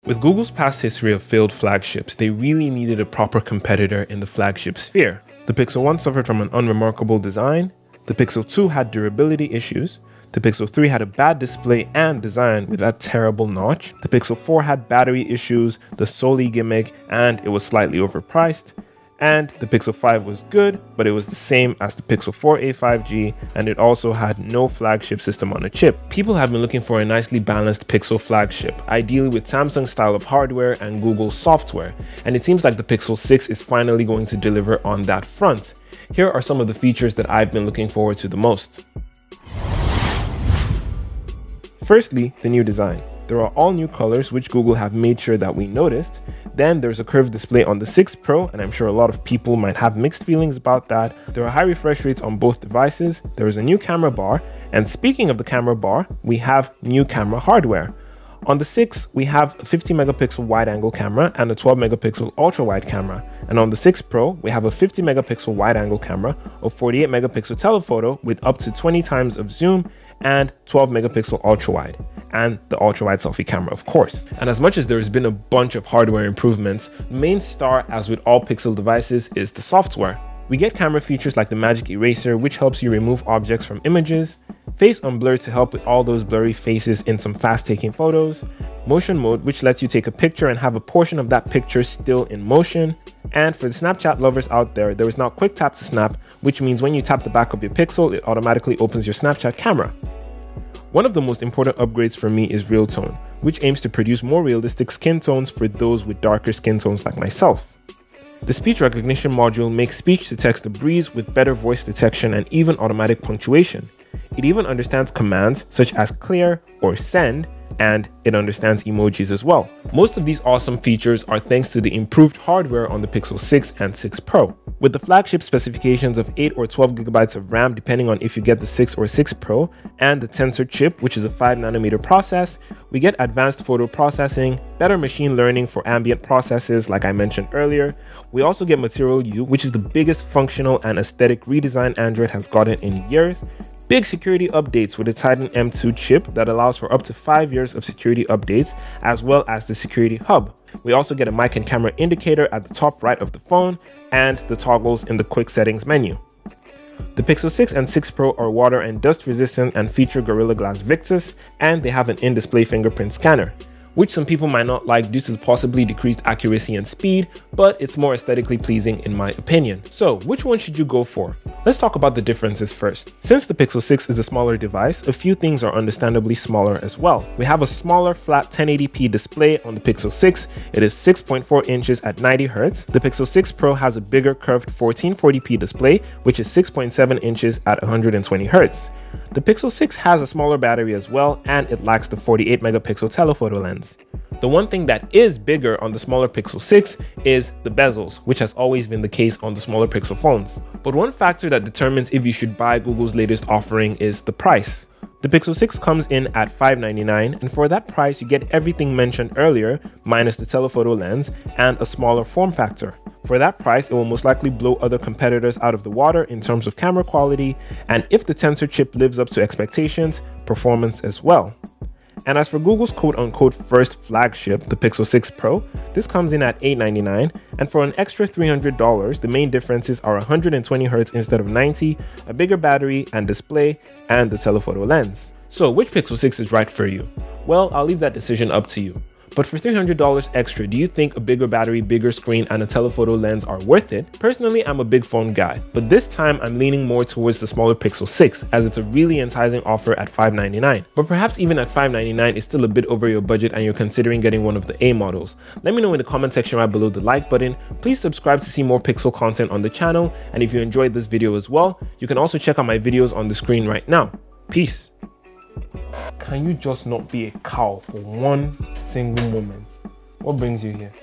With Google's past history of failed flagships, they really needed a proper competitor in the flagship sphere. The Pixel 1 suffered from an unremarkable design, the Pixel 2 had durability issues, the Pixel 3 had a bad display and design with that terrible notch, the Pixel 4 had battery issues, the Soli gimmick, and it was slightly overpriced, and the Pixel 5 was good, but it was the same as the Pixel 4a 5G, and it also had no flagship system on a chip. People have been looking for a nicely balanced Pixel flagship, ideally with Samsung's style of hardware and Google's software, and it seems like the Pixel 6 is finally going to deliver on that front. Here are some of the features that I've been looking forward to the most. Firstly, the new design. There are all new colors which Google have made sure that we noticed. Then there's a curved display on the 6 Pro, and I'm sure a lot of people might have mixed feelings about that. There are high refresh rates on both devices. There is a new camera bar, and speaking of the camera bar, we have new camera hardware. On the 6, we have a 50 megapixel wide-angle camera and a 12 megapixel ultra-wide camera. And on the 6 Pro, we have a 50 megapixel wide-angle camera, a 48 megapixel telephoto with up to 20 times of zoom, and 12 megapixel ultra-wide, and the ultra-wide selfie camera, of course. And as much as there has been a bunch of hardware improvements, the main star, as with all Pixel devices, is the software. We get camera features like the Magic Eraser, which helps you remove objects from images, Face Unblur to help with all those blurry faces in some fast-taking photos, Motion Mode, which lets you take a picture and have a portion of that picture still in motion, and for the Snapchat lovers out there, there is now Quick Tap to Snap, which means when you tap the back of your Pixel, it automatically opens your Snapchat camera. One of the most important upgrades for me is Real Tone, which aims to produce more realistic skin tones for those with darker skin tones like myself. The speech recognition module makes speech-to-text a breeze with better voice detection and even automatic punctuation. It even understands commands such as clear or send, and it understands emojis as well. Most of these awesome features are thanks to the improved hardware on the Pixel 6 and 6 Pro. With the flagship specifications of 8 or 12 gigabytes of RAM depending on if you get the 6 or 6 Pro, and the Tensor chip, which is a 5nm process, we get advanced photo processing, better machine learning for ambient processes like I mentioned earlier. We also get Material YOUU, which is the biggest functional and aesthetic redesign Android has gotten in years, big security updates with the Titan M2 chip that allows for up to 5 years of security updates, as well as the security hub. We also get a mic and camera indicator at the top right of the phone, and the toggles in the quick settings menu. The Pixel 6 and 6 Pro are water and dust resistant and feature Gorilla Glass Victus, and they have an in-display fingerprint scanner, which some people might not like due to the possibly decreased accuracy and speed, but it's more aesthetically pleasing in my opinion. So which one should you go for? Let's talk about the differences first. Since the Pixel 6 is a smaller device, a few things are understandably smaller as well. We have a smaller flat 1080p display on the Pixel 6. It is 6.4 inches at 90 Hz. The Pixel 6 Pro has a bigger curved 1440p display, which is 6.7 inches at 120 Hz. The Pixel 6 has a smaller battery as well, and it lacks the 48 megapixel telephoto lens. The one thing that is bigger on the smaller Pixel 6 is the bezels, which has always been the case on the smaller Pixel phones. But one factor that determines if you should buy Google's latest offering is the price. The Pixel 6 comes in at $599, and for that price you get everything mentioned earlier minus the telephoto lens and a smaller form factor. For that price, it will most likely blow other competitors out of the water in terms of camera quality, and if the Tensor chip lives up to expectations, performance as well. And as for Google's quote-unquote first flagship, the Pixel 6 Pro, this comes in at $899, and for an extra $300, the main differences are 120 Hz instead of 90, a bigger battery and display, and the telephoto lens. So which Pixel 6 is right for you? Well, I'll leave that decision up to you. But for $300 extra, do you think a bigger battery, bigger screen, and a telephoto lens are worth it? Personally, I'm a big phone guy, but this time I'm leaning more towards the smaller Pixel 6 as it's a really enticing offer at $599. But perhaps even at $599 is still a bit over your budget and you're considering getting one of the A models. Let me know in the comment section right below the like button. Please subscribe to see more Pixel content on the channel, and if you enjoyed this video as well, you can also check out my videos on the screen right now. Peace. Can you just not be a cow for one single moment? What brings you here?